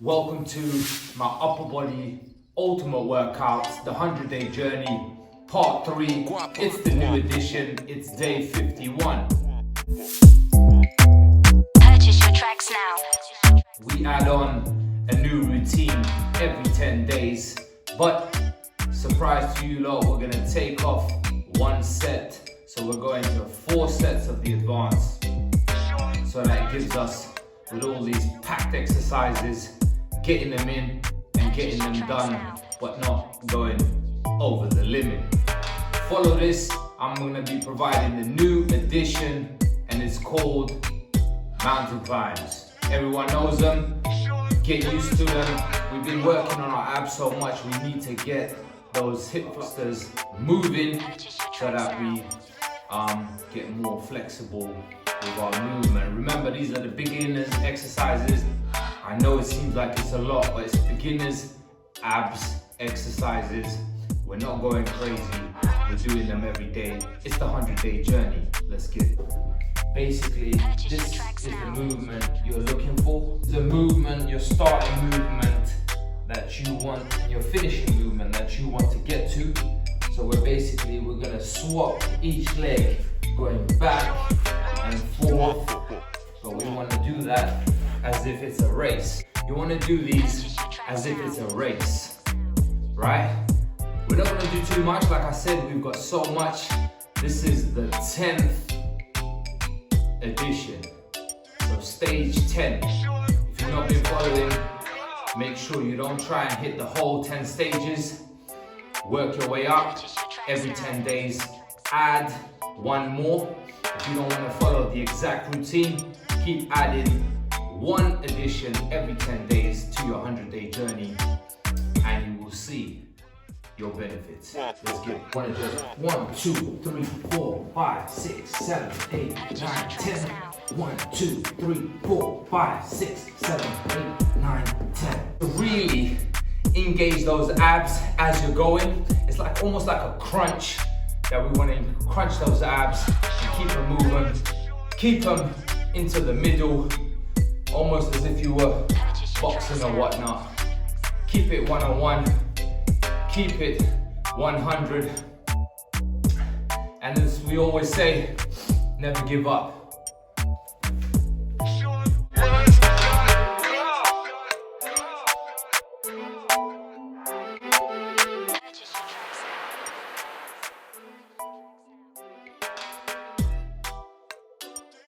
Welcome to my upper body ultimate workouts, the 100-day journey, part 3. It's the new edition, it's day 51. Purchase your tracks now. We add on a new routine every 10 days, but surprise to you lot, we're gonna take off one set. So we're going to 4 sets of the advance. So that gives us, with all these packed exercises, getting them in and getting them done, but not going over the limit. Follow this, I'm gonna be providing the new edition, and it's called mountain climbs. Everyone knows them, get used to them. We've been working on our abs so much, we need to get those hip thrusters moving so that we get more flexible with our movement. Remember, these are the beginners exercises. I know it seems like it's a lot, but it's beginners abs exercises. We're not going crazy, we're doing them every day. It's the 100-day journey. Let's get it. Basically, this is the movement you're looking for. It's a movement, your starting movement that you want, your finishing movement that you want to get to. So we're gonna swap each leg going back and forth. So we want to do that as if it's a race. You want to do these as if it's a race, right? We're not going to do too much. Like I said, we've got so much. This is the 10th edition. So stage 10. If you've not been following, make sure you don't try and hit the whole 10 stages. Work your way up every 10 days. Add one more. If you don't want to follow the exact routine, keep adding one addition every 10 days to your 100-day journey, and you will see your benefits. Let's get it. 1, 2, 3, 4, 5, 6, 7, 8, 9, 10. 1, 2, 3, 4, 5, 6, 7, 8, 9, 10. To really engage those abs as you're going, it's like almost like a crunch, that we want to crunch those abs and keep them moving, keep them into the middle, almost as if you were boxing or whatnot. Keep it 101, keep it 100, and as we always say, never give up.